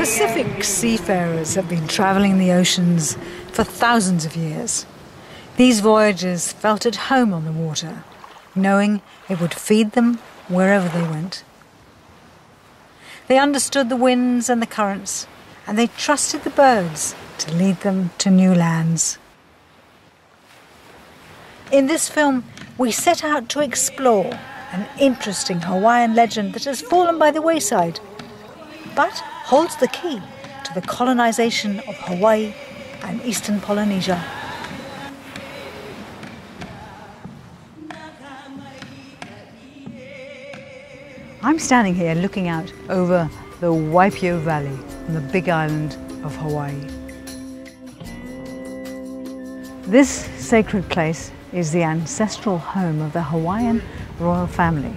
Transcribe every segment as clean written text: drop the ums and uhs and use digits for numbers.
Pacific seafarers have been travelling the oceans for thousands of years. These voyagers felt at home on the water, knowing it would feed them wherever they went. They understood the winds and the currents, and they trusted the birds to lead them to new lands. In this film, we set out to explore an interesting Hawaiian legend that has fallen by the wayside, but holds the key to the colonization of Hawaii and eastern Polynesia. I'm standing here looking out over the Waipio Valley on the big island of Hawaii. This sacred place is the ancestral home of the Hawaiian royal family,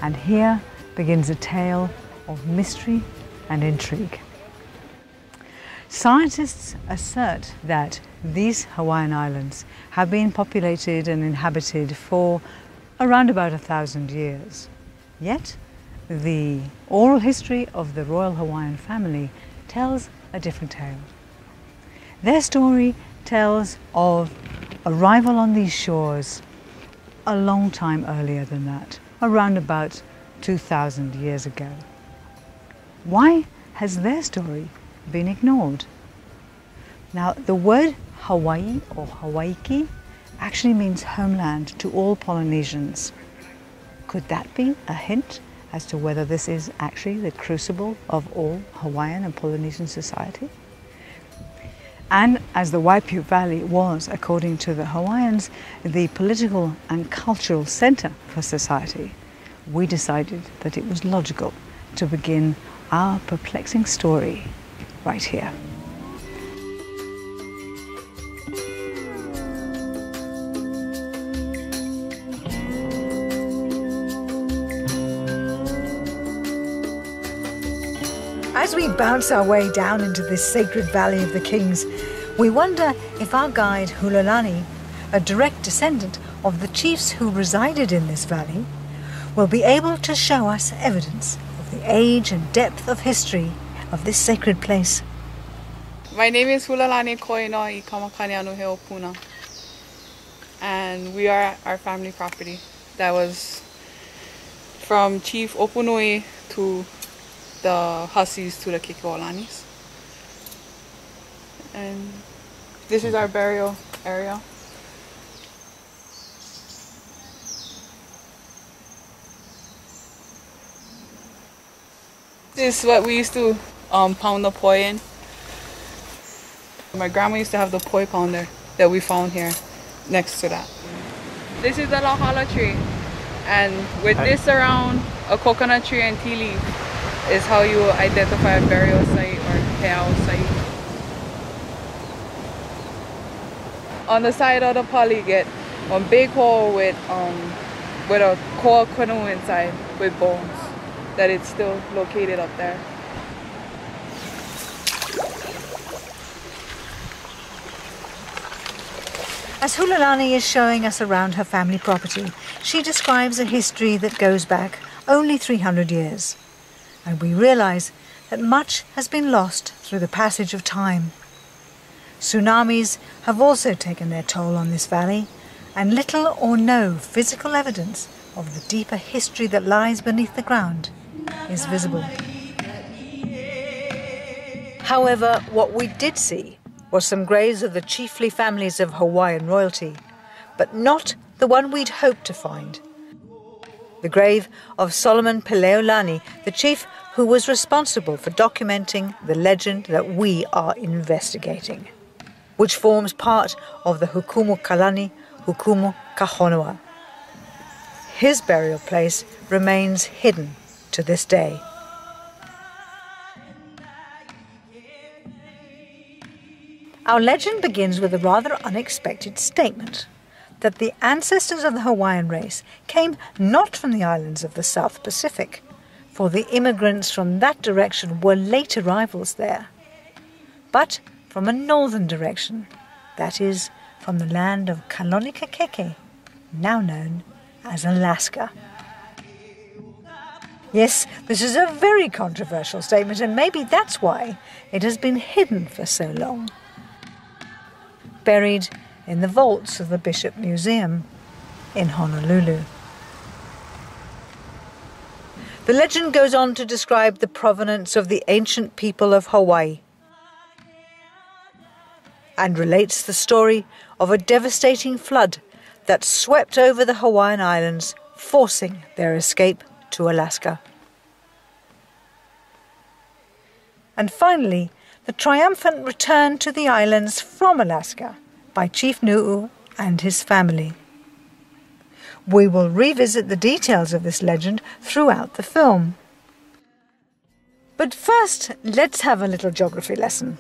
and here begins a tale of mystery and intrigue. Scientists assert that these Hawaiian islands have been populated and inhabited for around about 1,000 years. Yet, the oral history of the royal Hawaiian family tells a different tale. Their story tells of arrival on these shores a long time earlier than that, around about 2,000 years ago. Why has their story been ignored? Now, the word Hawaii or Hawaiki actually means homeland to all Polynesians. Could that be a hint as to whether this is actually the crucible of all Hawaiian and Polynesian society? And as the Waipio Valley was, according to the Hawaiians, the political and cultural center for society, we decided that it was logical to begin our perplexing story right here. As we bounce our way down into this sacred Valley of the Kings, we wonder if our guide Hulalani, a direct descendant of the chiefs who resided in this valley, will be able to show us evidence of the age and depth of history of this sacred place. My name is Hulalani Koino I Kamakani Anu Heopuna, and we are our family property that was from Chief Opunui to the Hussies to the Kikeolanis. And this is our burial area. This is what we used to pound the poi in. My grandma used to have the poi pounder that we found here next to that. This is the lahala tree, and with this around a coconut tree and tea leaf is how you identify a burial site or heiau site. On the side of the pali, get one big hole with a koa canoe inside with bones, that it's still located up there. As Hulalani is showing us around her family property, she describes a history that goes back only 300 years. And we realize that much has been lost through the passage of time. Tsunamis have also taken their toll on this valley, and little or no physical evidence of the deeper history that lies beneath the ground is visible. However, what we did see was some graves of the chiefly families of Hawaiian royalty, but not the one we'd hoped to find. The grave of Solomon Peleolani, the chief who was responsible for documenting the legend that we are investigating, which forms part of the Hukumu Kalani Hukumu Kahonua. His burial place remains hidden to this day. Our legend begins with a rather unexpected statement that the ancestors of the Hawaiian race came not from the islands of the South Pacific, for the immigrants from that direction were late arrivals there, but from a northern direction, that is, from the land of Kalonikakeke, now known as Alaska. Yes, this is a very controversial statement, and maybe that's why it has been hidden for so long. Buried in the vaults of the Bishop Museum in Honolulu. The legend goes on to describe the provenance of the ancient people of Hawaii and relates the story of a devastating flood that swept over the Hawaiian Islands, forcing their escape to Alaska. And finally, the triumphant return to the islands from Alaska by Chief Nu'u and his family. We will revisit the details of this legend throughout the film. But first, let's have a little geography lesson.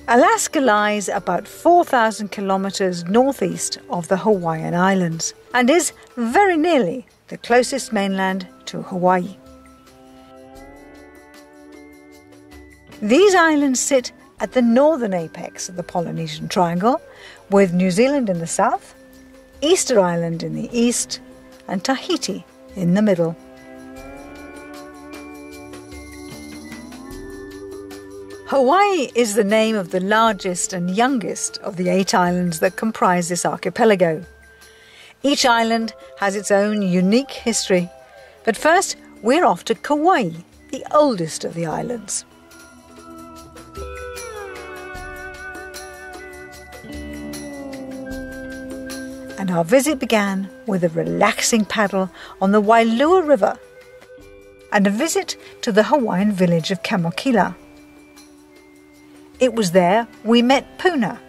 Alaska lies about 4,000 kilometres northeast of the Hawaiian Islands and is very nearly the closest mainland to Hawaii. These islands sit at the northern apex of the Polynesian Triangle, with New Zealand in the south, Easter Island in the east, and Tahiti in the middle. Hawaii is the name of the largest and youngest of the 8 islands that comprise this archipelago. Each island has its own unique history, but first we're off to Kauai, the oldest of the islands. And our visit began with a relaxing paddle on the Wailua River and a visit to the Hawaiian village of Kamokila. It was there we met Puna,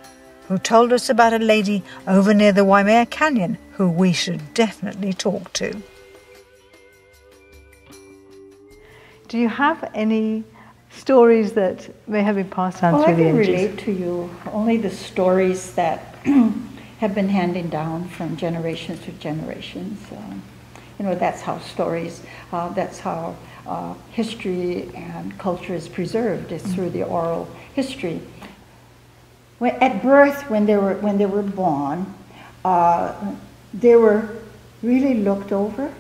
who told us about a lady over near the Waimea Canyon who we should definitely talk to. Do you have any stories that may have been passed down through the ages? I can relate to you only the stories that have been handed down from generations to generations. That's how stories, that's how history and culture is preserved. It's through the oral history. At birth, when they were born, they were really looked over,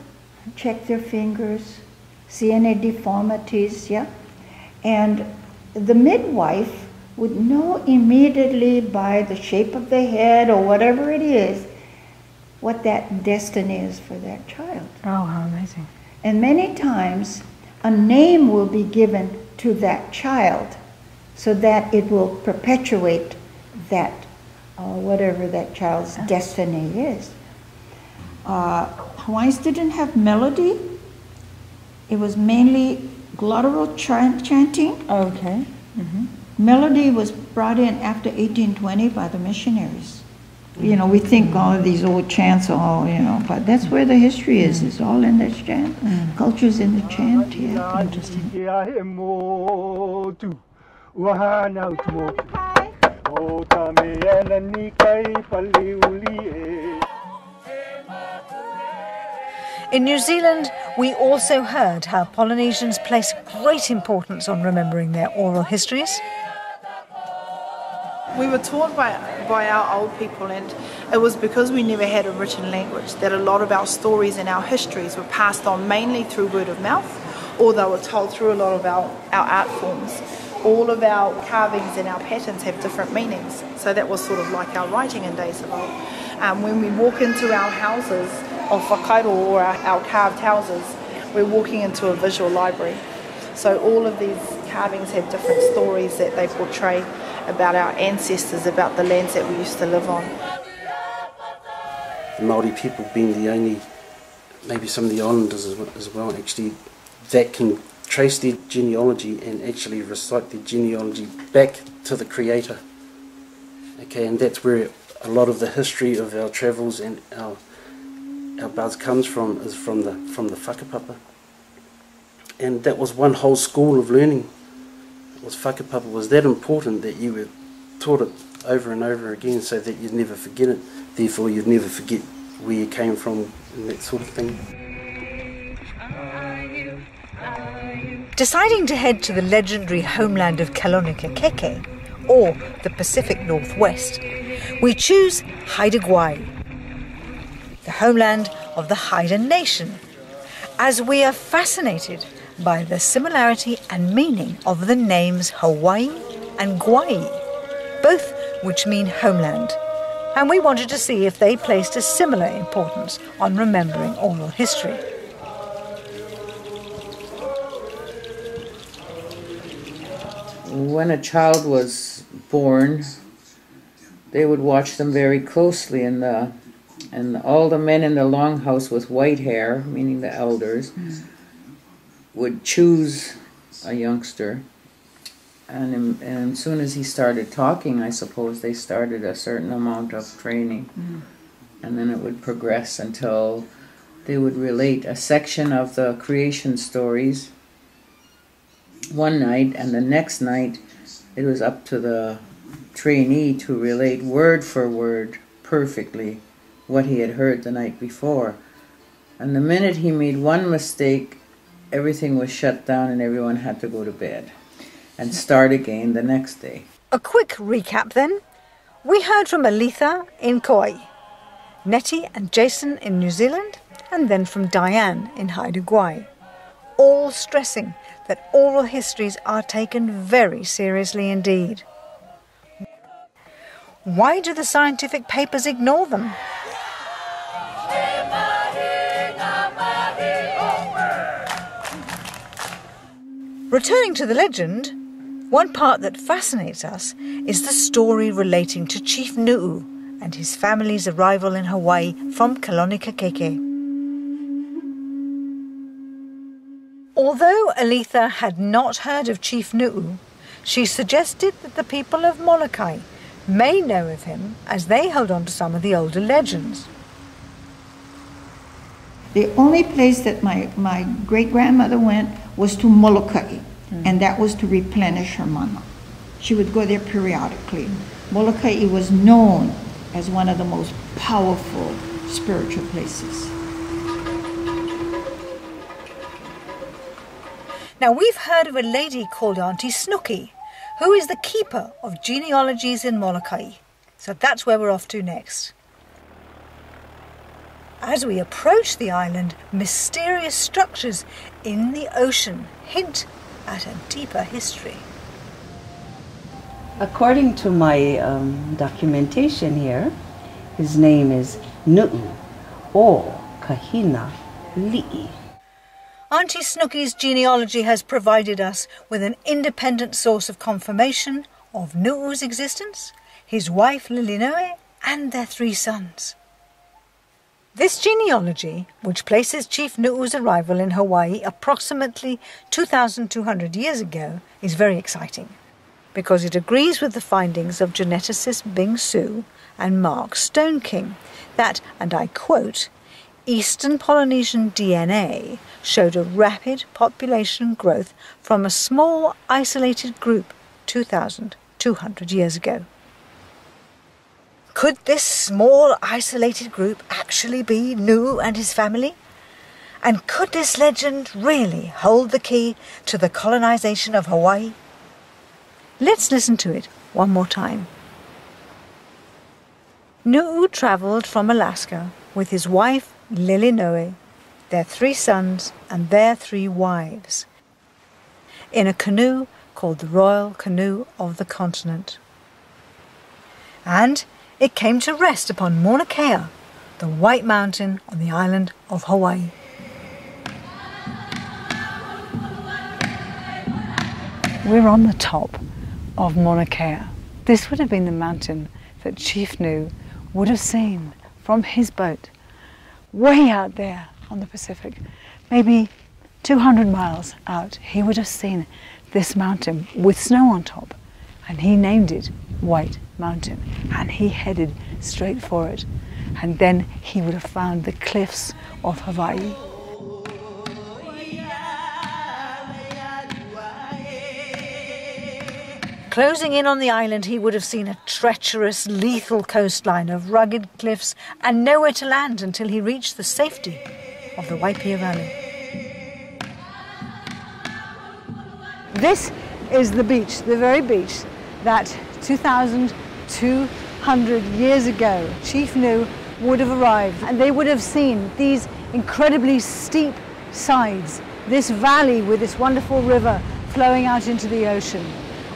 check their fingers, see any deformities, yeah? And the midwife would know immediately by the shape of the head or whatever it is, what that destiny is for that child. Oh, how amazing. And many times, a name will be given to that child so that it will perpetuate that, whatever that child's destiny is. Hawaiians didn't have melody. It was mainly glottal chanting. Okay. Mm-hmm. Melody was brought in after 1820 by the missionaries. We think all of these old chants are all, but that's where the history is. It's all in this chant. Culture's in the chant. Yeah. Interesting. In New Zealand, we also heard how Polynesians place great importance on remembering their oral histories. We were taught by our old people, and it was because we never had a written language that a lot of our stories and our histories were passed on mainly through word of mouth, or they were told through a lot of our art forms. All of our carvings and our patterns have different meanings, so that was sort of like our writing in days of old. When we walk into our houses of whakairo or our carved houses, we're walking into a visual library. So all of these carvings have different stories that they portray about our ancestors, about the lands that we used to live on. The Maori people being the only, maybe some of the islanders as well, actually, that can trace their genealogy and actually recite their genealogy back to the Creator. Okay, and that's where a lot of the history of our travels and our buzz comes from, is from the whakapapa. And that was one whole school of learning. Whakapapa was that important that you were taught it over and over again so that you'd never forget it. Therefore, you'd never forget where you came from and that sort of thing. Deciding to head to the legendary homeland of Keke, or the Pacific Northwest, we choose Haida, the homeland of the Haida Nation, as we are fascinated by the similarity and meaning of the names Hawaii and Guai, both which mean homeland, and we wanted to see if they placed a similar importance on remembering oral history. When a child was born, they would watch them very closely, and all the men in the longhouse with white hair, meaning the elders, would choose a youngster, and as soon as he started talking, I suppose they started a certain amount of training, and then it would progress until they would relate a section of the creation stories one night, and the next night it was up to the trainee to relate word for word perfectly what he had heard the night before. And the minute he made one mistake, everything was shut down and everyone had to go to bed and start again the next day. A quick recap then. We heard from Aletha in Kauai, Nettie and Jason in New Zealand, and then from Diane in Haida Gwaii, all stressing that oral histories are taken very seriously indeed. Why do the scientific papers ignore them? Returning to the legend, one part that fascinates us is the story relating to Chief Nu'u and his family's arrival in Hawaii from Kalonikakeke. Although Aletha had not heard of Chief Nu'u, she suggested that the people of Molokai may know of him as they hold on to some of the older legends. The only place that my great-grandmother went was to Molokai, and that was to replenish her mana. She would go there periodically. Molokai was known as one of the most powerful spiritual places. Now, we've heard of a lady called Auntie Snooky, who is the keeper of genealogies in Molokai. So that's where we're off to next. As we approach the island, mysterious structures in the ocean hint at a deeper history. According to my documentation here, his name is Nu'u o Kahina Li'i. Auntie Snooky's genealogy has provided us with an independent source of confirmation of Nu'u's existence, his wife Lilinoe, and their 3 sons. This genealogy, which places Chief Nu'u's arrival in Hawaii approximately 2,200 years ago, is very exciting because it agrees with the findings of geneticist Bing Su and Mark Stoneking that, and I quote, Eastern Polynesian DNA showed a rapid population growth from a small isolated group 2,200 years ago. Could this small isolated group actually be Nu'u and his family? And could this legend really hold the key to the colonization of Hawaii? Let's listen to it one more time. Nu'u travelled from Alaska with his wife Lilinoe, their 3 sons and their 3 wives, in a canoe called the Royal Canoe of the Continent. And it came to rest upon Mauna Kea, the White Mountain on the island of Hawaii. We're on the top of Mauna Kea. This would have been the mountain that Chief Nu would have seen from his boat way out there on the Pacific. Maybe 200 miles out, he would have seen this mountain with snow on top, and he named it White Mountain, and he headed straight for it, and then he would have found the cliffs of Hawaii. Closing in on the island, he would have seen a treacherous, lethal coastline of rugged cliffs and nowhere to land until he reached the safety of the Waipia Valley. This is the beach, the very beach that 2,200 years ago Chief Nu would have arrived, and they would have seen these incredibly steep sides, this valley with this wonderful river flowing out into the ocean,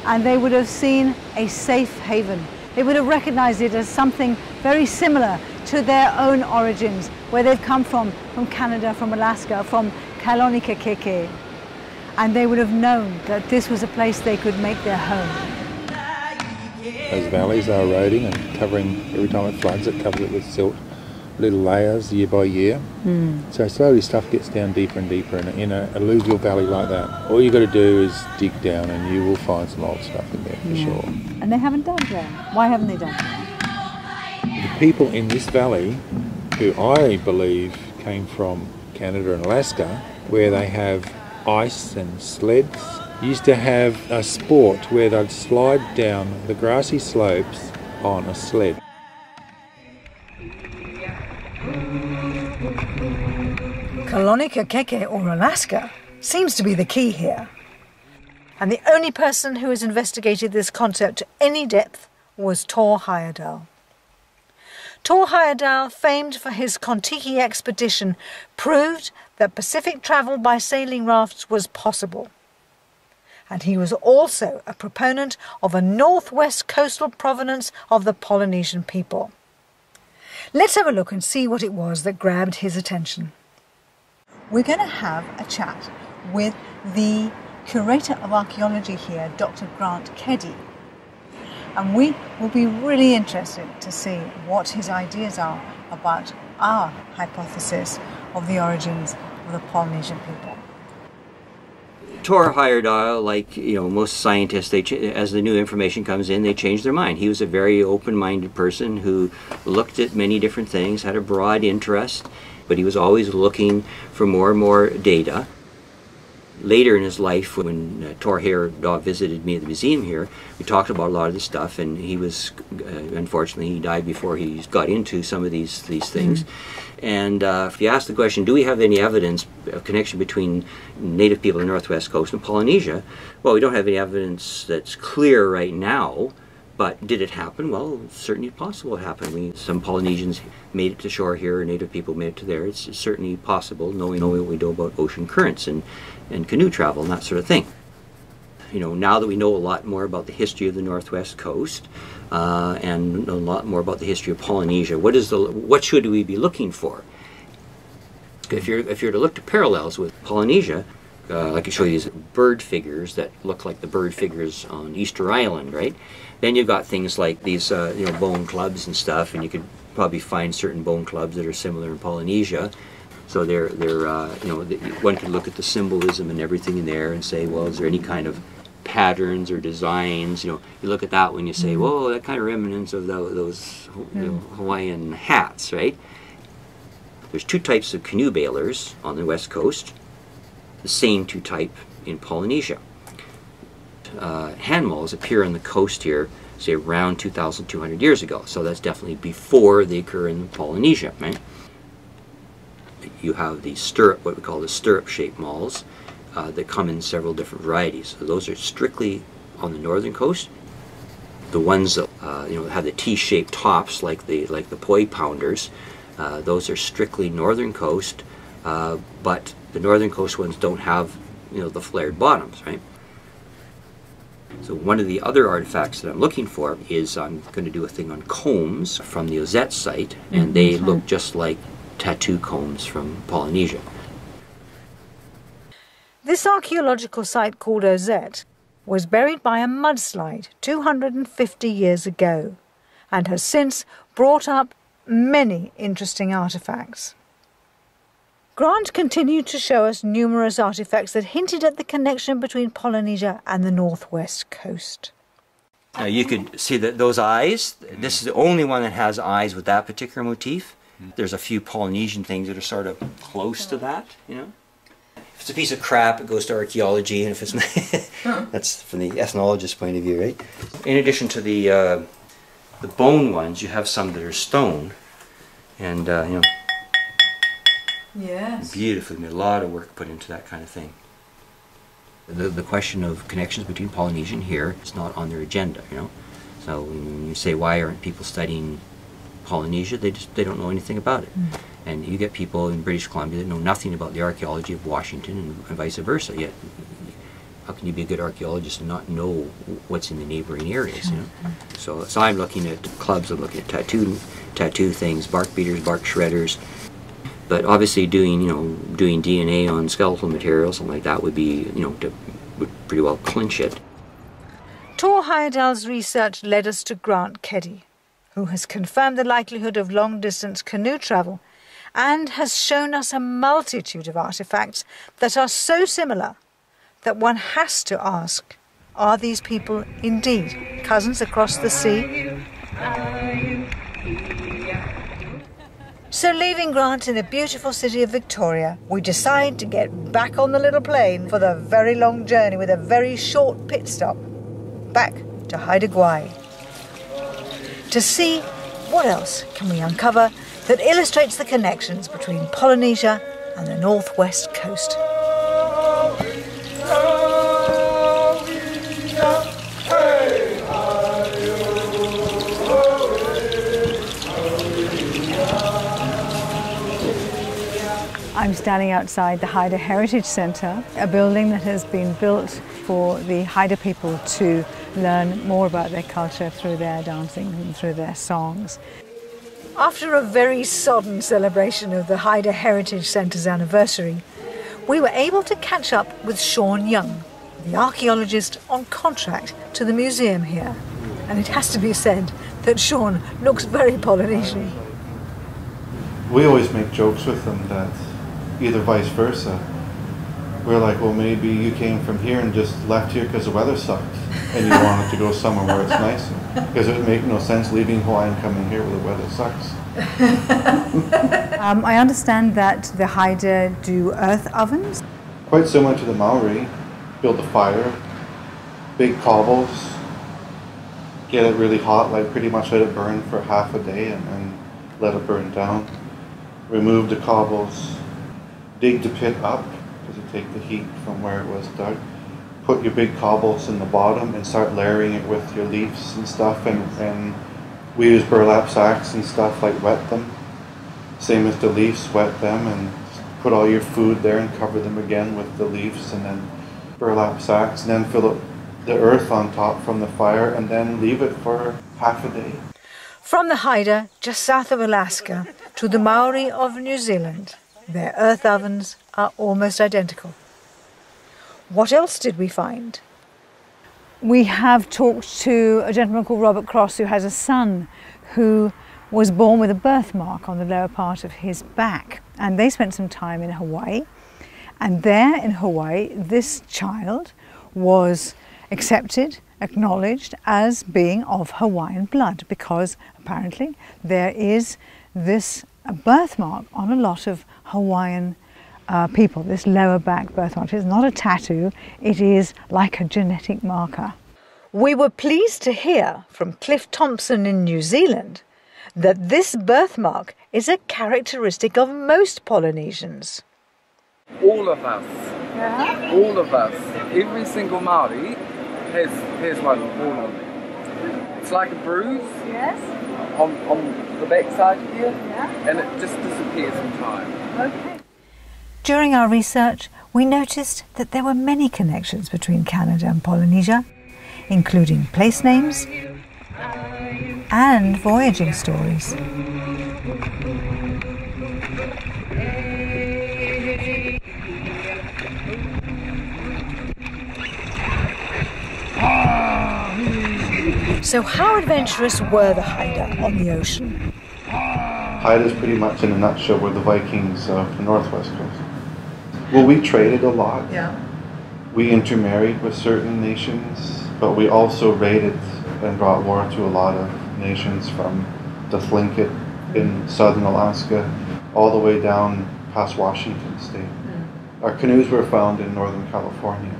and they would have seen a safe haven. They would have recognized it as something very similar to their own origins, where they've come from Canada, from Alaska, from Kalonikakeke. And they would have known that this was a place they could make their home. Those valleys are eroding and covering, every time it floods, it covers it with silt, little layers year by year. So slowly stuff gets down deeper and deeper in a alluvial valley like that. All you've got to do is dig down and you will find some old stuff in there for sure. And they haven't done that. Why haven't they done that? The people in this valley, who I believe came from Canada and Alaska, where they have ice and sleds, used to have a sport where they'd slide down the grassy slopes on a sled. Kalonikakeke, or Alaska, seems to be the key here. And the only person who has investigated this concept to any depth was Tor Heyerdahl. Tor Heyerdahl, famed for his Kontiki expedition, proved that Pacific travel by sailing rafts was possible. And he was also a proponent of a northwest coastal provenance of the Polynesian people. Let's have a look and see what it was that grabbed his attention. We're going to have a chat with the Curator of Archaeology here, Dr. Grant Keddy. And we will be really interested to see what his ideas are about our hypothesis of the origins of the Polynesian people. Tor Heyerdahl, like most scientists, as the new information comes in, they change their mind. He was a very open-minded person who looked at many different things, had a broad interest, but he was always looking for more and more data. Later in his life, when Tor Heyerdahl visited me at the museum here, we talked about a lot of this stuff, and he was, unfortunately, he died before he got into some of these things. And if you ask the question, do we have any evidence of connection between native people on the northwest coast and Polynesia? Well, we don't have any evidence that's clear right now, but did it happen? Well, it's certainly possible it happened. Some Polynesians made it to shore here, native people made it to there. It's certainly possible, knowing what we know about ocean currents and canoe travel and that sort of thing. Now that we know a lot more about the history of the northwest coast and a lot more about the history of Polynesia, what should we be looking for? If you're to look to parallels with Polynesia, I can show you these bird figures that look like the bird figures on Easter Island, right? Then you've got things like these bone clubs and stuff, and you could probably find certain bone clubs that are similar in Polynesia. So one could look at the symbolism and everything in there and say, well, is there any kind of patterns or designs? You look at that one, you say, whoa, that kind of remnants of those Hawaiian hats, right? There's two types of canoe bailers on the west coast, the same two type in Polynesia. Hand mauls appear on the coast here, say around 2,200 years ago, so that's definitely before they occur in Polynesia, right? You have the what we call the stirrup-shaped mauls that come in several different varieties. So those are strictly on the northern coast. The ones that have the T-shaped tops, like the poi pounders, those are strictly northern coast, but the northern coast ones don't have the flared bottoms, right? So one of the other artifacts that I'm looking for is I'm going to do a thing on combs from the Ozette site, and they look just like tattoo combs from Polynesia. This archaeological site called Ozette was buried by a mudslide 250 years ago and has since brought up many interesting artifacts. Grant continued to show us numerous artifacts that hinted at the connection between Polynesia and the northwest coast. You could see that those eyes, this is the only one that has eyes with that particular motif. There's a few Polynesian things that are sort of close to that, If it's a piece of crap, it goes to archaeology, and if it's not, that's from the ethnologist's point of view, right? In addition to the bone ones, you have some that are stone, and yes, beautifully made. A lot of work put into that kind of thing. The question of connections between Polynesian here is not on their agenda, So when you say, why aren't people studying Polynesia, they don't know anything about it. And you get people in British Columbia that know nothing about the archaeology of Washington and vice versa. Yet, how can you be a good archaeologist and not know what's in the neighboring areas? You know? So I'm looking at clubs. I'm looking at tattoo things, bark beaters, bark shredders. But obviously, doing DNA on skeletal material, something like that, would be would pretty well clinch it. Tor Heyerdahl's research led us to Grant Keddy, who has confirmed the likelihood of long-distance canoe travel and has shown us a multitude of artefacts that are so similar that one has to ask, are these people indeed cousins across the sea? So leaving Grant in the beautiful city of Victoria, we decide to get back on the little plane for the very long journey with a very short pit stop back to Haida Gwaii to see what else can we uncover that illustrates the connections between Polynesia and the northwest coast. I'm standing outside the Haida Heritage Centre, a building that has been built for the Haida people to learn more about their culture through their dancing and through their songs. After a very sodden celebration of the Haida Heritage Centre's anniversary, we were able to catch up with Sean Young, the archaeologist on contract to the museum here. And it has to be said that Sean looks very Polynesian. We always make jokes with them that either vice versa. We're like, well, maybe you came from here and just left here because the weather sucked and you wanted to go somewhere where it's nicer. Because it would make no sense leaving Hawaii and coming here where the weather sucks. I understand that the Haida do earth ovens. Quite similar to the Maori. Build a fire, big cobbles, get it really hot, like pretty much let it burn for half a day and then let it burn down. Remove the cobbles, dig the pit up, because you take the heat from where it was dug. Put your big cobbles in the bottom and start layering it with your leaves and stuff, and we use burlap sacks and stuff, like wet them. Same as the leaves, wet them and put all your food there and cover them again with the leaves and then burlap sacks, and then fill up the earth on top from the fire and then leave it for half a day. From the Haida, just south of Alaska, to the Maori of New Zealand, their earth ovens are almost identical. What else did we find? We have talked to a gentleman called Robert Cross who has a son who was born with a birthmark on the lower part of his back, and they spent some time in Hawaii, and there in Hawaii this child was accepted, acknowledged as being of Hawaiian blood, because apparently there is this birthmark on a lot of Hawaiian people, this lower back birthmark. It's not a tattoo, it is like a genetic marker. We were pleased to hear from Cliff Thompson in New Zealand that this birthmark is a characteristic of most Polynesians. All of us, every single Maori has one born on there. It's like a bruise, Yes? on the backside here, and it just disappears in time. Okay. During our research, we noticed that there were many connections between Canada and Polynesia, including place names and voyaging stories. So how adventurous were the Haida on the ocean? Haida is pretty much in a nutshell were the Vikings of the northwest coast. Well, we traded a lot. Yeah. We intermarried with certain nations, but we also raided and brought war to a lot of nations, from the Tlingit in southern Alaska all the way down past Washington state. Our canoes were found in Northern California.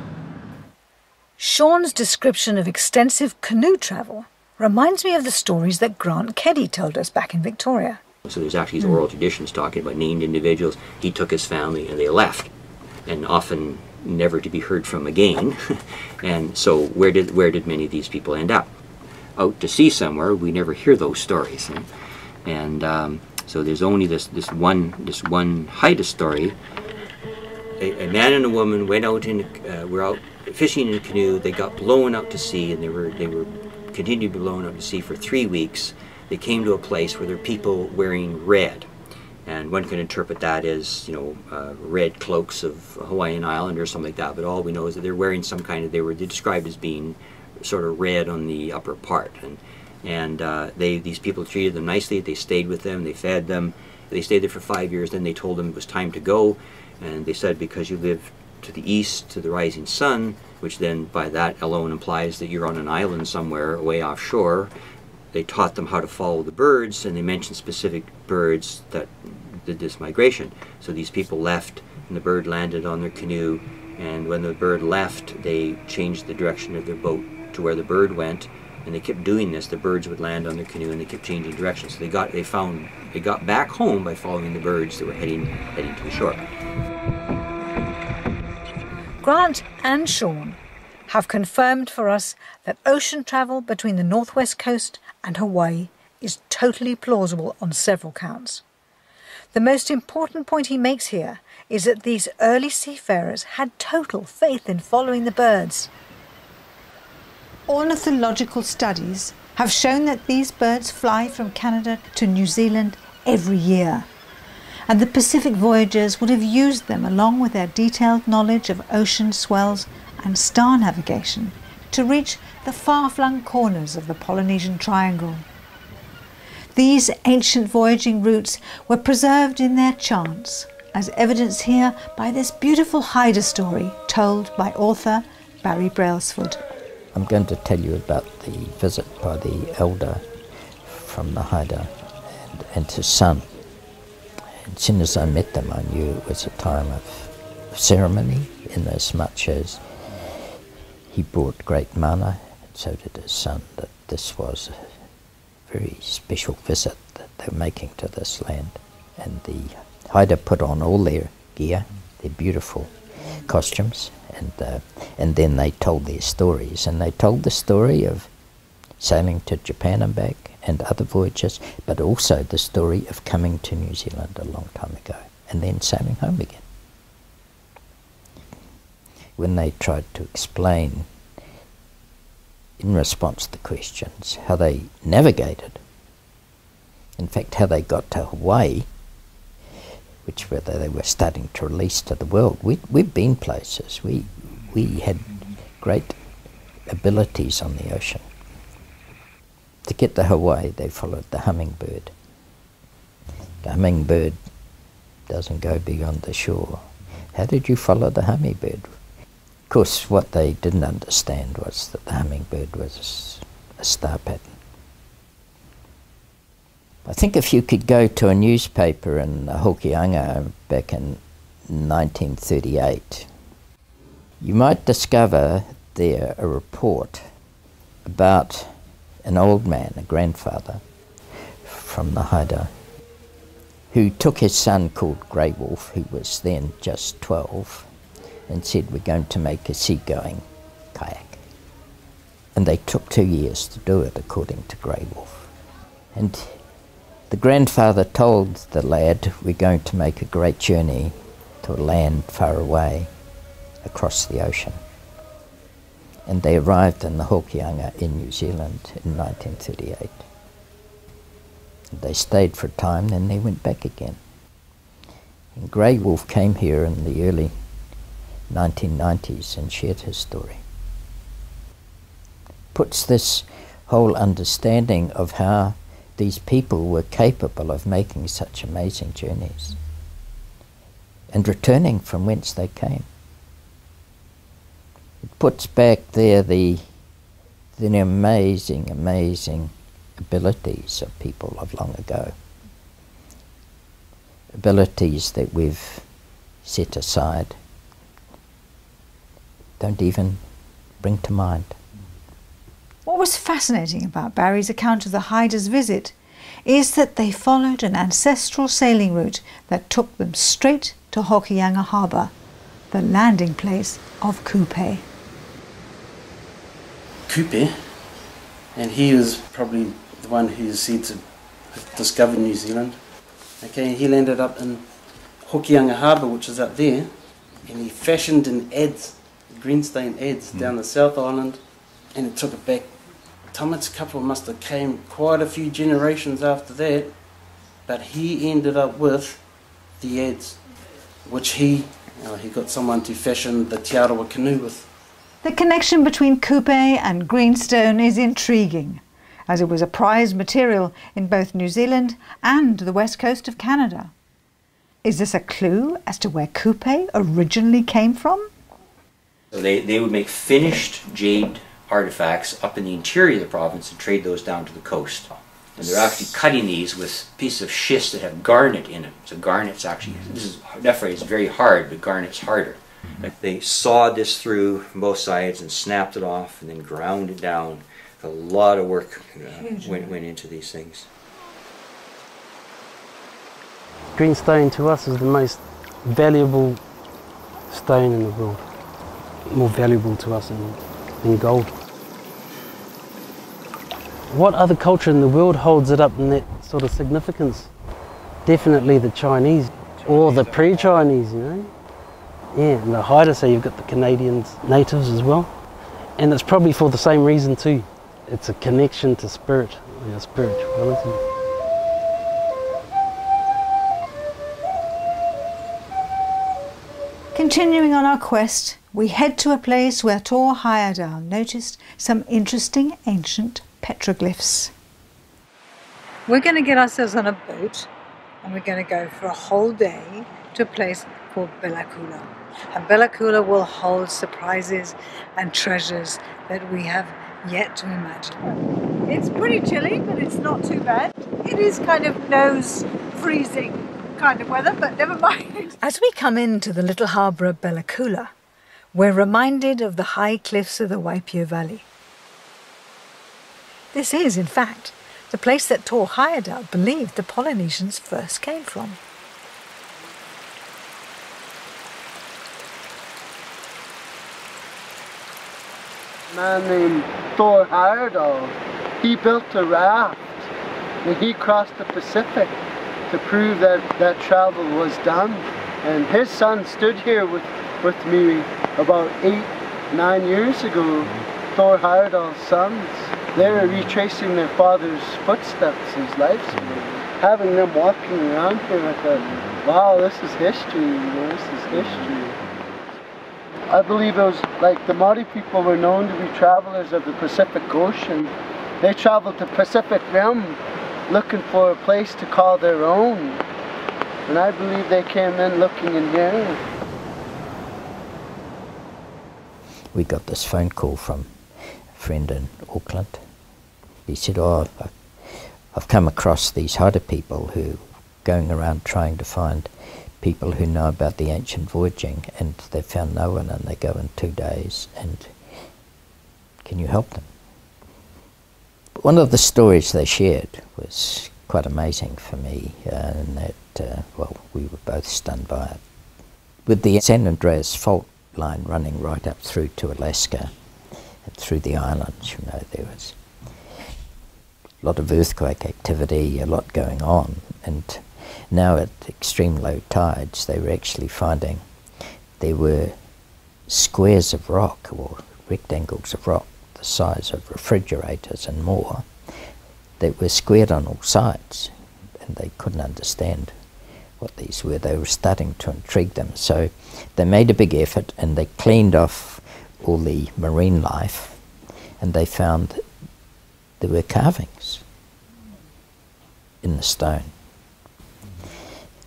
Sean's description of extensive canoe travel reminds me of the stories that Grant Keddy told us back in Victoria. So there's actually these oral traditions talking about named individuals. He took his family and they left, and often never to be heard from again. And so where did many of these people end up? Out to sea somewhere. We never hear those stories. And So there's only this one Haida story. A man and a woman went out were out fishing in a canoe. They got blown out to sea, and they were continued to be blown out to sea for 3 weeks. They came to a place where there were people wearing red, and one can interpret that as, you know, red cloaks of Hawaiian Island or something like that. But all we know is that they're wearing some kind of, they're described as being sort of red on the upper part, and these people treated them nicely. They stayed with them. They fed them. They stayed there for 5 years. Then they told them it was time to go. And they said, because you live to the east, to the rising sun, which then by that alone implies that you're on an island somewhere way offshore, they taught them how to follow the birds, and they mentioned specific birds that did this migration. So these people left, and the bird landed on their canoe, and when the bird left, they changed the direction of their boat to where the bird went, and they kept doing this. The birds would land on their canoe, and they kept changing directions. So they got back home by following the birds that were heading to the shore. Grant and Sean have confirmed for us that ocean travel between the northwest coast and Hawaii is totally plausible on several counts. The most important point he makes here is that these early seafarers had total faith in following the birds. Ornithological studies have shown that these birds fly from Canada to New Zealand every year, and the Pacific voyagers would have used them along with their detailed knowledge of ocean swells and star navigation to reach the far-flung corners of the Polynesian Triangle. These ancient voyaging routes were preserved in their chants, as evidenced here by this beautiful Haida story told by author Barry Brailsford. I'm going to tell you about the visit by the elder from the Haida and his son. As soon as I met them, I knew it was a time of ceremony, in as much as he brought great mana, and so did his son, that this was a very special visit that they were making to this land. And the Haida put on all their gear, their beautiful costumes, and then they told their stories. And they told the story of sailing to Japan and back, and other voyages, but also the story of coming to New Zealand a long time ago, and then sailing home again. When they tried to explain, in response to questions, how they navigated, in fact how they got to Hawaii, which they were starting to release to the world. We've been places. We had great abilities on the ocean. To get to Hawaii, they followed the hummingbird. The hummingbird doesn't go beyond the shore. How did you follow the hummingbird? Of course, what they didn't understand was that the hummingbird was a star pattern. I think if you could go to a newspaper in Hokianga back in 1938, you might discover there a report about an old man, a grandfather from the Haida, who took his son called Grey Wolf, who was then just 12, and said, we're going to make a seagoing kayak. And they took 2 years to do it, according to Grey Wolf. And the grandfather told the lad, we're going to make a great journey to a land far away across the ocean. And they arrived in the Hokianga in New Zealand in 1938. They stayed for a time, then they went back again. And Grey Wolf came here in the early 1990s and shared his story. Puts this whole understanding of how these people were capable of making such amazing journeys and returning from whence they came. It puts back there the amazing, amazing abilities of people of long ago. Abilities that we've set aside, don't even bring to mind. What was fascinating about Barry's account of the Haida's visit is that they followed an ancestral sailing route that took them straight to Hokianga Harbour, the landing place of Kupe. Kupe, and he was probably the one who is said to have discovered New Zealand. Okay, he landed up in Hokianga Harbour, which is up there, and he fashioned an adze, greenstone adze, down the South Island, and he took it back. Tamit's couple must have came quite a few generations after that, but he ended up with the adze, which he got someone to fashion the Te Arawa canoe with. The connection between kupe and greenstone is intriguing, as it was a prized material in both New Zealand and the west coast of Canada. Is this a clue as to where kupe originally came from? So they would make finished jade artifacts up in the interior of the province and trade those down to the coast. And they're actually cutting these with pieces of schist that have garnet in it. So garnet's actually, nephrite is very hard, but garnet's harder. They sawed this through from both sides and snapped it off and then ground it down. A lot of work went into these things. Greenstone to us is the most valuable stone in the world. More valuable to us than gold. What other culture in the world holds it up in that sort of significance? Definitely the Chinese, or the pre-Chinese, you know. Yeah, and the Haida, so you've got the Canadians, natives as well. And it's probably for the same reason too. It's a connection to spirit, spirituality. Continuing on our quest, we head to a place where Tor Heyerdahl noticed some interesting ancient petroglyphs. We're going to get ourselves on a boat and we're going to go for a whole day to a place called Belakula. And Belakula will hold surprises and treasures that we have yet to imagine. It's pretty chilly, but it's not too bad. It is kind of nose freezing kind of weather, but never mind. As we come into the little harbour of Belakula, we're reminded of the high cliffs of the Waipio Valley. This is, in fact, the place that Tor Heyerdahl believed the Polynesians first came from. A man named Tor Heyerdahl, he built a raft and he crossed the Pacific to prove that travel was done. And his son stood here with me about 8-9 years ago, Tor Heyerdahl's sons. They were retracing their father's footsteps, his lifespan. Having them walking around here, I thought, wow, this is history, this is history. I believe it was like the Maori people were known to be travelers of the Pacific Ocean. They traveled to Pacific Rim looking for a place to call their own. And I believe they came in looking in here. We got this phone call from a friend in Auckland. He said, I've come across these Haida people who are going around trying to find people who know about the ancient voyaging, and they found no one, and they go in 2 days, and can you help them? One of the stories they shared was quite amazing for me, in that, we were both stunned by it. With the San Andreas fault line running right up through to Alaska and through the islands, there was a lot of earthquake activity, a lot going on, and now at extreme low tides they were actually finding there were squares of rock or rectangles of rock the size of refrigerators and more that were squared on all sides, and they couldn't understand what these were. They were starting to intrigue them, so they made a big effort and they cleaned off all the marine life, and they found there were carvings in the stone.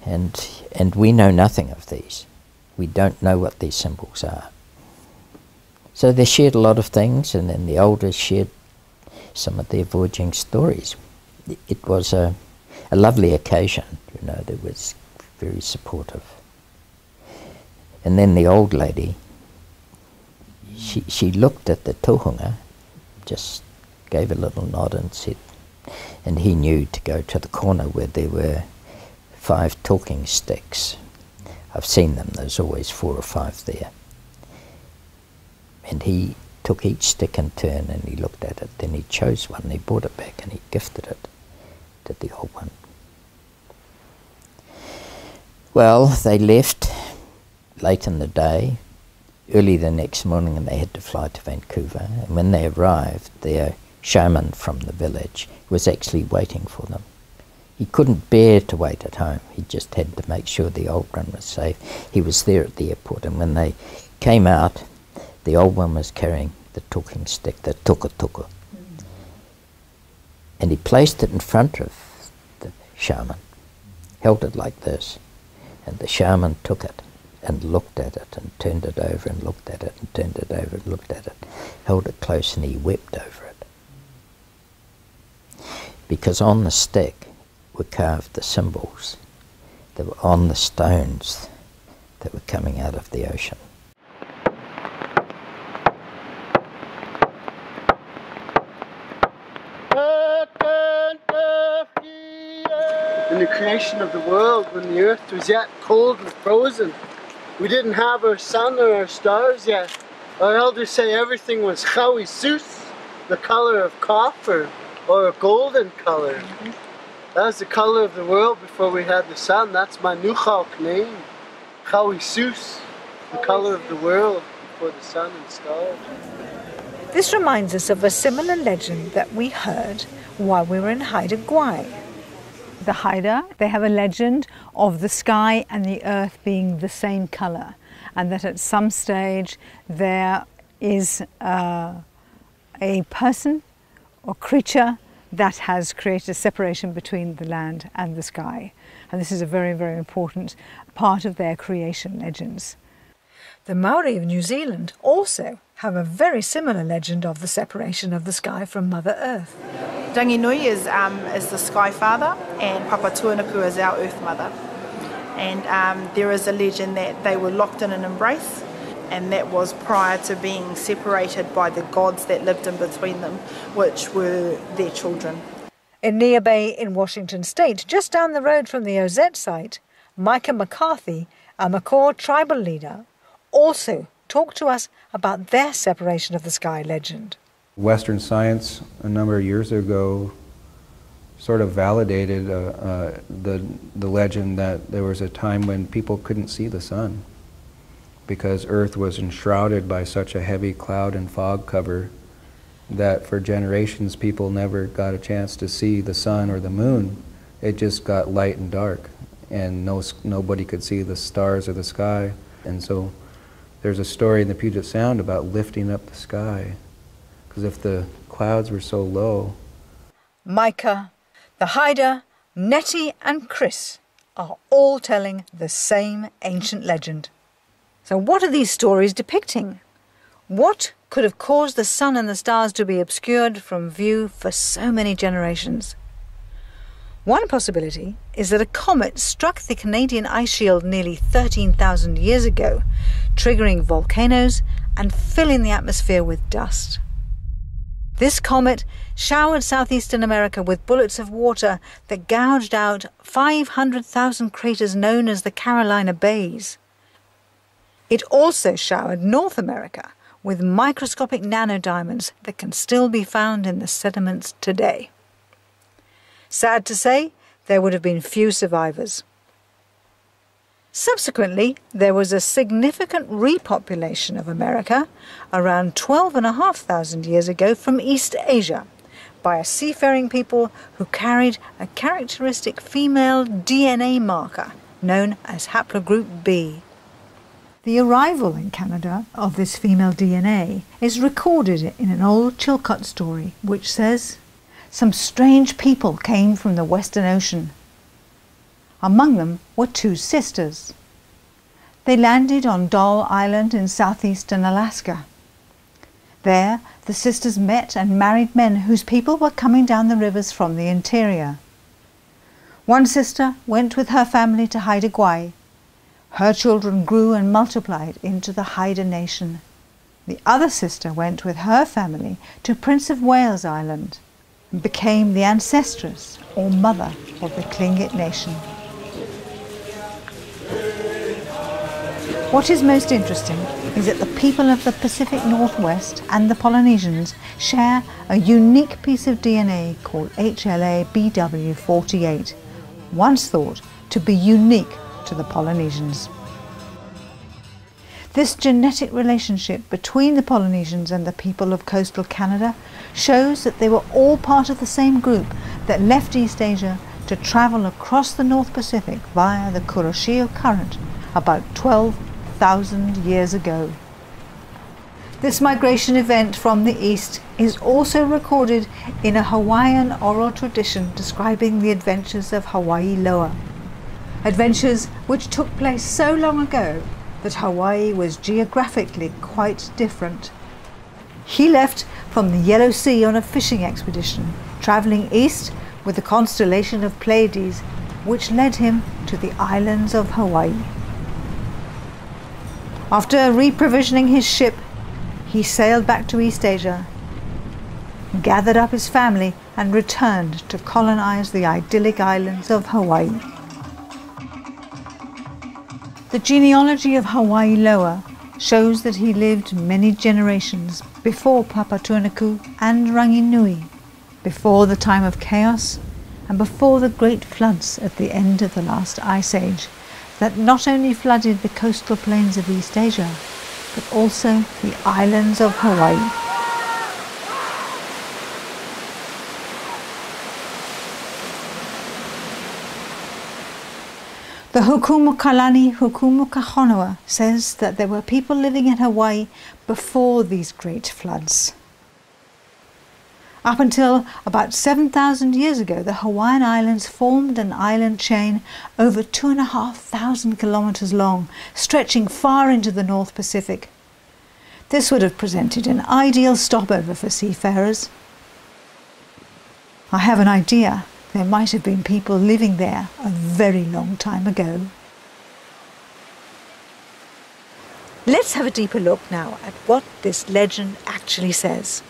And we know nothing of these. We don't know what these symbols are. So they shared a lot of things, and then the elders shared some of their voyaging stories. It was a lovely occasion, that was very supportive. And then the old lady, she looked at the tohunga, just gave a little nod and said, and he knew to go to the corner where there were 5 talking sticks. I've seen them, there's always 4 or 5 there. And he took each stick in turn and he looked at it, then he chose one, he brought it back and he gifted it to the old one. Well, they left late in the day, early the next morning, and they had to fly to Vancouver. And when they arrived, their shaman from the village was actually waiting for them. He couldn't bear to wait at home. He just had to make sure the old one was safe. He was there at the airport, and when they came out, the old one was carrying the talking stick, the tuku tuku. And he placed it in front of the shaman, held it like this, and the shaman took it and looked at it and turned it over and looked at it and turned it over and looked at it, held it close, and he wept over it. Because on the stick were carved the symbols that were on the stones that were coming out of the ocean. In the creation of the world, when the earth was yet cold and frozen, we didn't have our sun or our stars yet. Our elders say everything was chawi sus, the color of copper or a golden color. That was the color of the world before we had the sun. That's my Nuchalk name, chawi sus, the color of the world before the sun and stars. This reminds us of a similar legend that we heard while we were in Haida Gwaii. The Haida, they have a legend of the sky and the earth being the same colour, and that at some stage there is a person or creature that has created a separation between the land and the sky. And this is a very, very important part of their creation legends. The Maori of New Zealand also have a very similar legend of the separation of the sky from Mother Earth. Ranginui is the Sky Father, and Papa Tuanaku is our Earth Mother. And there is a legend that they were locked in an embrace, and that was prior to being separated by the gods that lived in between them, which were their children. In Nia Bay in Washington State, just down the road from the OZ site, Micah McCarthy, a Makor tribal leader, also talked to us about their separation of the sky legend. Western science a number of years ago sort of validated the legend that there was a time when people couldn't see the sun because Earth was enshrouded by such a heavy cloud and fog cover that for generations people never got a chance to see the sun or the moon. It just got light and dark, and nobody could see the stars or the sky. And so there's a story in the Puget Sound about lifting up the sky, because if the clouds were so low. Micah, the Haida, Nettie and Chris are all telling the same ancient legend. So what are these stories depicting? What could have caused the sun and the stars to be obscured from view for so many generations? One possibility is that a comet struck the Canadian ice shield nearly 13,000 years ago, triggering volcanoes and filling the atmosphere with dust. This comet showered southeastern America with bullets of water that gouged out 500,000 craters known as the Carolina Bays. It also showered North America with microscopic nanodiamonds that can still be found in the sediments today. Sad to say, there would have been few survivors. Subsequently, there was a significant repopulation of America around 12,500 years ago from East Asia by a seafaring people who carried a characteristic female DNA marker known as haplogroup B. The arrival in Canada of this female DNA is recorded in an old Chilcot story which says, "Some strange people came from the Western Ocean. Among them were two sisters. They landed on Doll Island in southeastern Alaska. There, the sisters met and married men whose people were coming down the rivers from the interior. One sister went with her family to Haida Gwaii. Her children grew and multiplied into the Haida Nation. The other sister went with her family to Prince of Wales Island and became the ancestress or mother of the Tlingit Nation." What is most interesting is that the people of the Pacific Northwest and the Polynesians share a unique piece of DNA called HLA-BW48, once thought to be unique to the Polynesians. This genetic relationship between the Polynesians and the people of coastal Canada shows that they were all part of the same group that left East Asia to travel across the North Pacific via the Kuroshio Current about 12,000 years ago. This migration event from the east is also recorded in a Hawaiian oral tradition describing the adventures of Hawaii Loa. Adventures which took place so long ago that Hawaii was geographically quite different. He left from the Yellow Sea on a fishing expedition, travelling east with the constellation of Pleiades, which led him to the islands of Hawaii. After reprovisioning his ship, he sailed back to East Asia, gathered up his family and returned to colonize the idyllic islands of Hawaii. The genealogy of Hawaii Loa shows that he lived many generations before Papatūānuku and Ranginui, before the time of chaos and before the great floods at the end of the last ice age that not only flooded the coastal plains of East Asia, but also the islands of Hawaii. The Hukumu Kalani Hukumu Kahonoa says that there were people living in Hawaii before these great floods. Up until about 7,000 years ago, the Hawaiian Islands formed an island chain over 2,500 kilometers long, stretching far into the North Pacific. This would have presented an ideal stopover for seafarers. I have an idea. There might have been people living there a very long time ago. Let's have a deeper look now at what this legend actually says.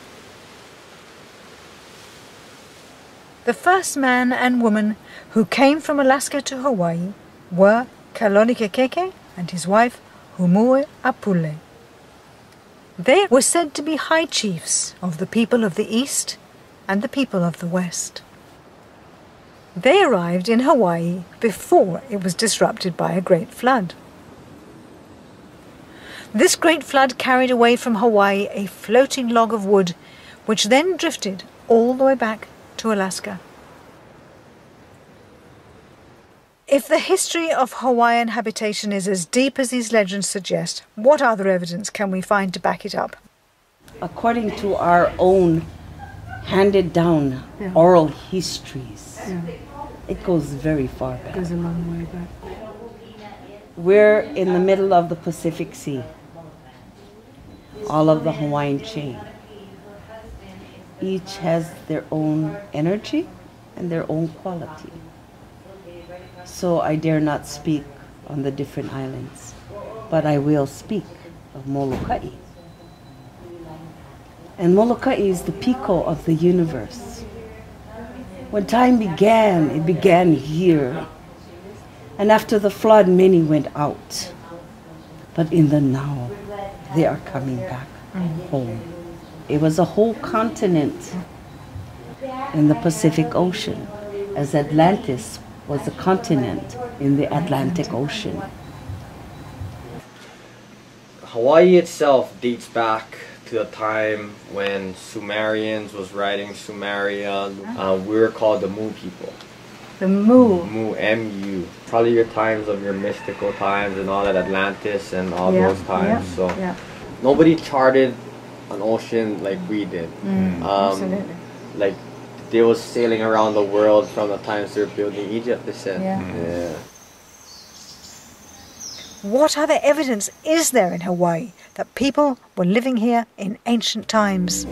The first man and woman who came from Alaska to Hawaii were Kalonikekeke and his wife Humue Apule. They were said to be high chiefs of the people of the East and the people of the West. They arrived in Hawaii before it was disrupted by a great flood. This great flood carried away from Hawaii a floating log of wood, which then drifted all the way back to Alaska. If the history of Hawaiian habitation is as deep as these legends suggest, what other evidence can we find to back it up? According to our own handed down oral histories, it goes very far back. It goes a long way back. We're in the middle of the Pacific Sea, all of the Hawaiian chain. Each has their own energy and their own quality. So I dare not speak on the different islands, but I will speak of Molokai. And Molokai is the pico of the universe. When time began, it began here. And after the flood, many went out. But in the now, they are coming back home. It was a whole continent in the Pacific Ocean, as Atlantis was a continent in the Atlantic Ocean. Hawaii itself dates back to the time when Sumerians was writing Sumeria. We were called the Mu people. The Mu? Mu, M-U. Probably your times of your mystical times and all that, Atlantis and all those times. So nobody charted an ocean like we did. Absolutely. Like they was sailing around the world from the times they were building Egypt, they said. Yeah. What other evidence is there in Hawaii that people were living here in ancient times?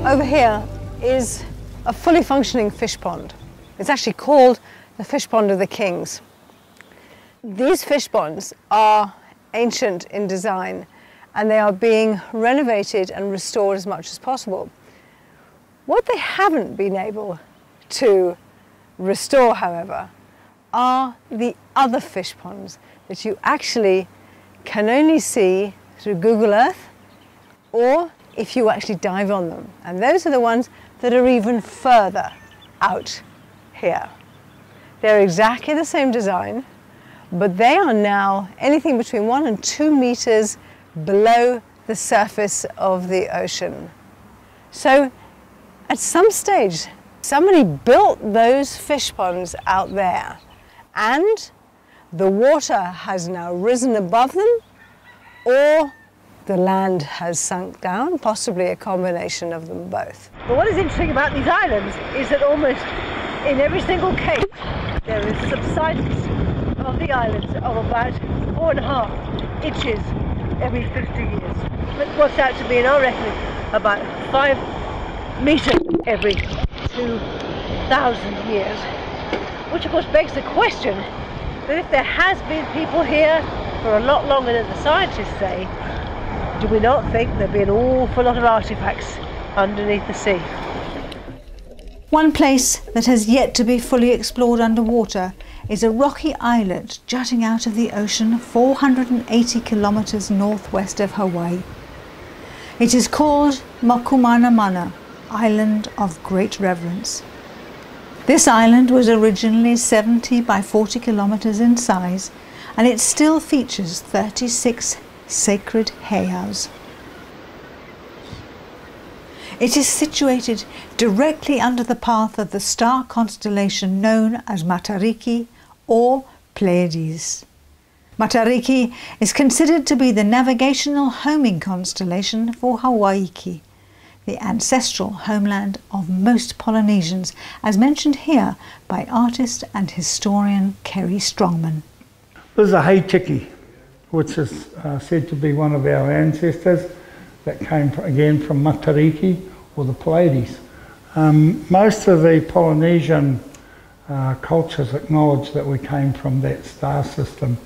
Over here is a fully functioning fish pond. It's actually called the Fish Pond of the Kings. These fish ponds are ancient in design and they are being renovated and restored as much as possible. What they haven't been able to restore, however, are the other fish ponds that you actually can only see through Google Earth or if you actually dive on them. And those are the ones that are even further out here. They're exactly the same design, but they are now anything between 1 and 2 meters below the surface of the ocean. So at some stage, somebody built those fish ponds out there, and the water has now risen above them, or the land has sunk down, possibly a combination of them both. But what is interesting about these islands is that almost in every single case there is subsidence of the islands of about 4.5 inches every 50 years. But what's out to be, in our reckoning, about 5 meters every 2,000 years. Which of course begs the question that if there has been people here for a lot longer than the scientists say, do we not think there'd be an awful lot of artifacts underneath the sea? One place that has yet to be fully explored underwater is a rocky islet jutting out of the ocean 480 kilometers northwest of Hawaii. It is called Mokumanamana, Island of Great Reverence. This island was originally 70 by 40 kilometers in size, and it still features 36 sacred heiaus. It is situated directly under the path of the star constellation known as Matariki or Pleiades. Matariki is considered to be the navigational homing constellation for Hawaii, the ancestral homeland of most Polynesians, as mentioned here by artist and historian Kerry Strongman. This is a Haitiki, which is said to be one of our ancestors that came again from Matariki or the Pleiades. Most of the Polynesian cultures acknowledge that we came from that star system.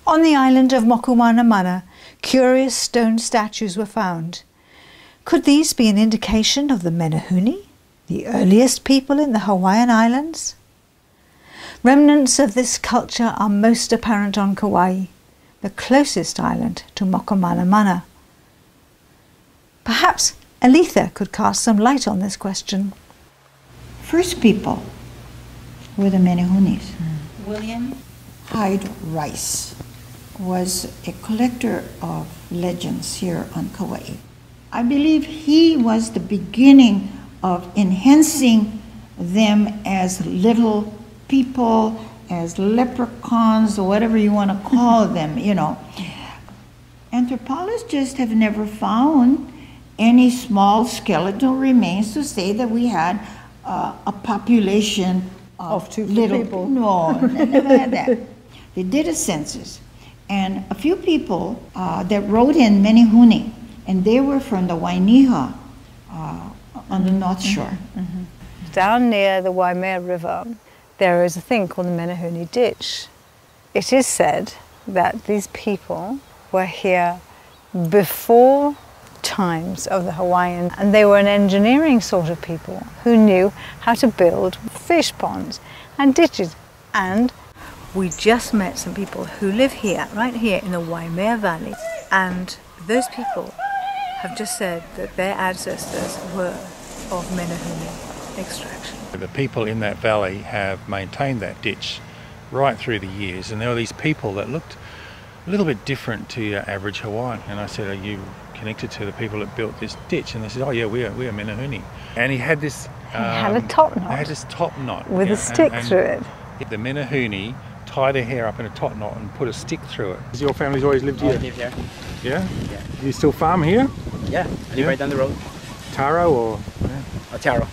On the island of Mokumanamana, curious stone statues were found. Could these be an indication of the Menehune, the earliest people in the Hawaiian Islands? Remnants of this culture are most apparent on Kauai, the closest island to Mokumanamana. Perhaps Aletha could cast some light on this question. First people were the Menehunes. William Hyde Rice was a collector of legends here on Kauai. I believe he was the beginning of enhancing them as little people, as leprechauns, or whatever you want to call them, you know. Anthropologists have never found any small skeletal remains to say that we had a population of little people. No, they never had that. They did a census, and a few people that wrote in Menehune, and they were from the Wainiha on the North Shore. Down near the Waimea River, there is a thing called the Menehune Ditch. It is said that these people were here before times of the Hawaiian, and they were an engineering sort of people who knew how to build fish ponds and ditches. And we just met some people who live here, right here in the Waimea Valley, and those people have just said that their ancestors were of Menehune extraction. The people in that valley have maintained that ditch right through the years, and there were these people that looked a little bit different to your average Hawaiian, and I said, are you connected to the people that built this ditch? And they said, oh yeah, we are Menehune. And he had this he had a top knot. He had this top knot with a stick through it. The Menehune tie their hair up in a top knot and put a stick through it. Has your family's always lived here? I live here. Yeah? Yeah. You still farm here? Yeah, I live right down the road. Taro or? Yeah. Taro.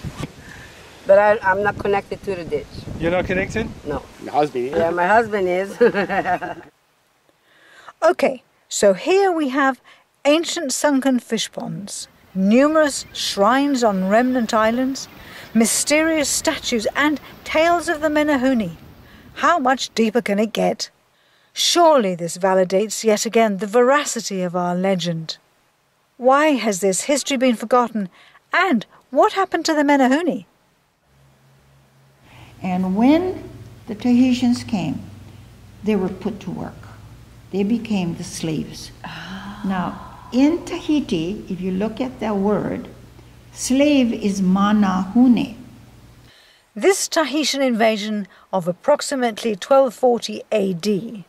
But I'm not connected to the ditch. You're not connected? No. My husband is. Yeah, my husband is. Okay, so here we have ancient sunken fish ponds, numerous shrines on remnant islands, mysterious statues and tales of the Menehune. How much deeper can it get? Surely this validates yet again the veracity of our legend. Why has this history been forgotten, and what happened to the Menehune? And when the Tahitians came, they were put to work. They became the slaves. Now, in Tahiti, if you look at that word, slave is Menehune. This Tahitian invasion of approximately 1240 AD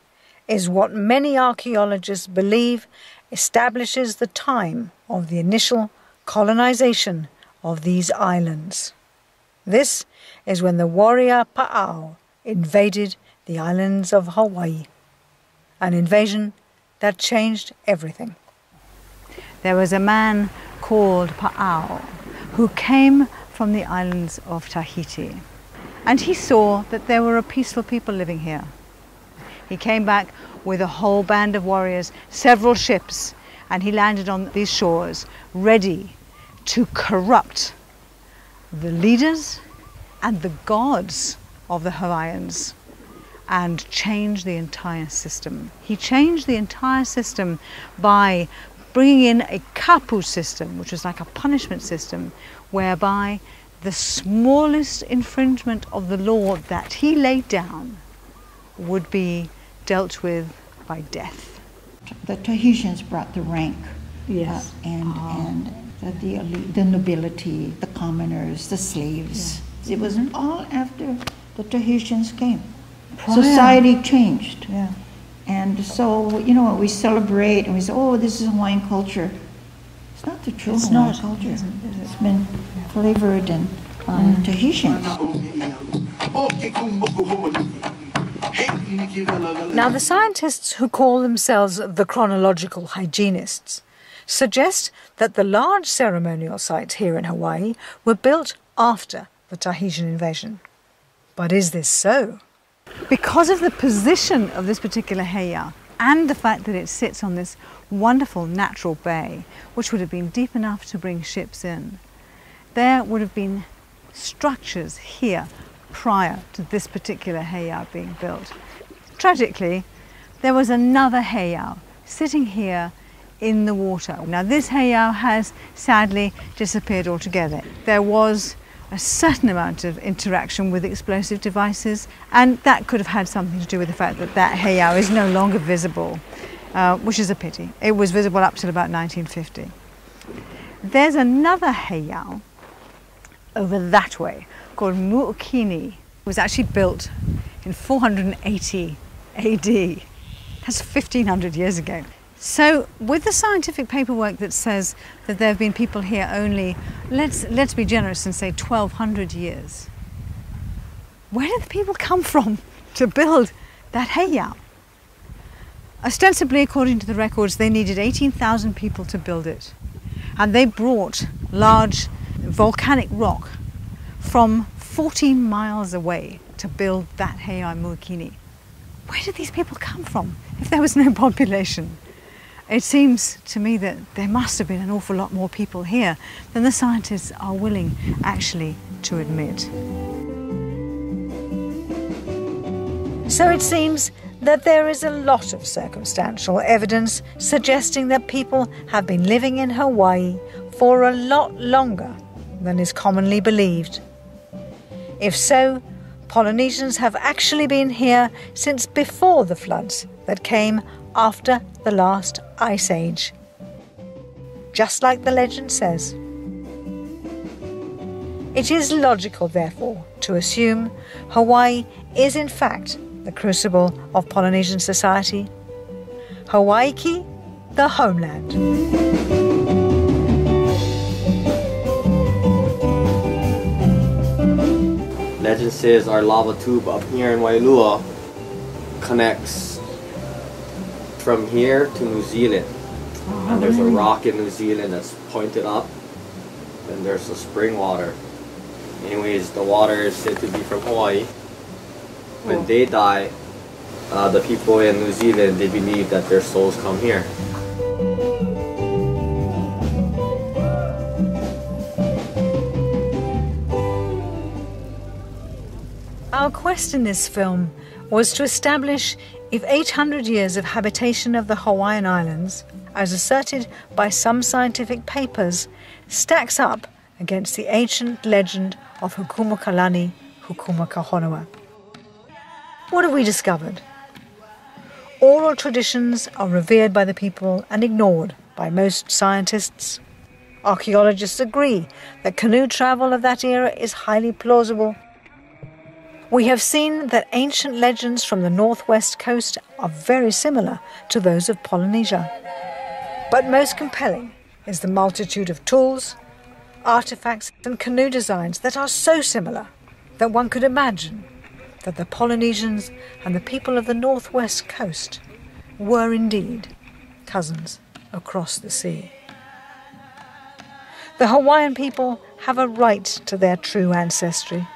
is what many archaeologists believe establishes the time of the initial colonization of these islands. This is when the warrior Pa'ao invaded the islands of Hawaii, an invasion that changed everything. There was a man called Pa'ao who came from the islands of Tahiti, and he saw that there were a peaceful people living here. He came back with a whole band of warriors, several ships, and he landed on these shores ready to corrupt the leaders and the gods of the Hawaiians and change the entire system. He changed the entire system by bringing in a kapu system, which was like a punishment system, whereby the smallest infringement of the law that he laid down would be dealt with by death. The Tahitians brought the rank, and the elite, the nobility, the commoners, the slaves. It was all after the Tahitians came. Society changed. And so, you know, we celebrate and we say, oh, this is Hawaiian culture. It's not the true Hawaiian culture. It's been flavored in Tahitians. Now, the scientists who call themselves the chronological hygienists suggest that the large ceremonial sites here in Hawaii were built after the Tahitian invasion. But is this so? Because of the position of this particular heiau and the fact that it sits on this wonderful natural bay, which would have been deep enough to bring ships in, there would have been structures here prior to this particular heiau being built. Tragically, there was another heiau sitting here in the water. Now, this heiau has sadly disappeared altogether. There was a certain amount of interaction with explosive devices, and that could have had something to do with the fact that that heiau is no longer visible, which is a pity. It was visible up till about 1950. There's another heiau over that way called Mu'ukini. It was actually built in 480 AD. That's 1500 years ago. So with the scientific paperwork that says that there have been people here only, let's be generous and say 1200 years, where did the people come from to build that heiau? Ostensibly, according to the records, they needed 18,000 people to build it. And they brought large volcanic rock from 14 miles away to build that heiau Mu'ukini. Where did these people come from if there was no population? It seems to me that there must have been an awful lot more people here than the scientists are willing actually to admit. So it seems that there is a lot of circumstantial evidence suggesting that people have been living in Hawaii for a lot longer than is commonly believed. If so, Polynesians have actually been here since before the floods that came after the last ice age. Just like the legend says. It is logical, therefore, to assume Hawaii is in fact the crucible of Polynesian society. Hawaii, the homeland. Legend says our lava tube up here in Wailua connects from here to New Zealand. And there's a rock in New Zealand that's pointed up, and there's a spring water. Anyways, the water is said to be from Hawaii. When they die, the people in New Zealand, they believe that their souls come here. Our quest in this film was to establish if 800 years of habitation of the Hawaiian Islands, as asserted by some scientific papers, stacks up against the ancient legend of Hukumukalani Hukuma ka Honua. What have we discovered? Oral traditions are revered by the people and ignored by most scientists. Archaeologists agree that canoe travel of that era is highly plausible. We have seen that ancient legends from the northwest coast are very similar to those of Polynesia. But most compelling is the multitude of tools, artifacts and canoe designs that are so similar that one could imagine that the Polynesians and the people of the northwest coast were indeed cousins across the sea. The Hawaiian people have a right to their true ancestry.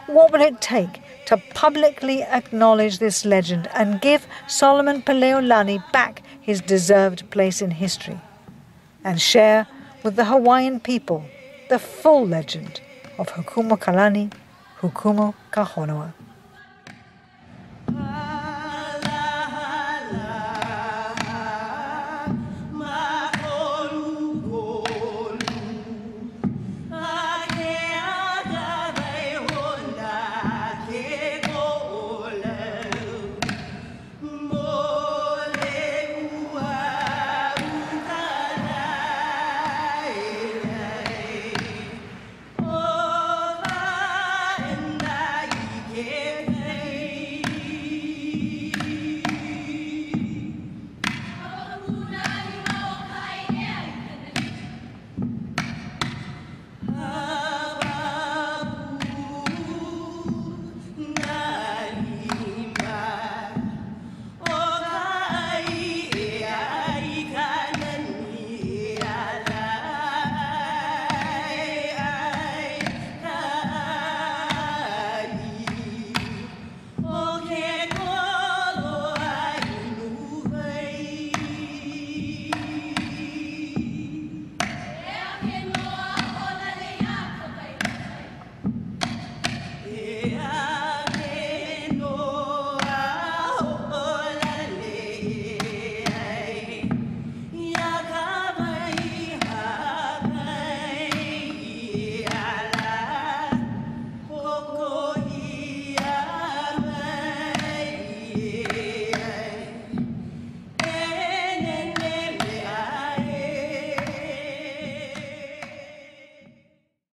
What will it take to publicly acknowledge this legend and give Solomon Paleolani back his deserved place in history and share with the Hawaiian people the full legend of Hukumu Kalani, Hukumu ka Honua?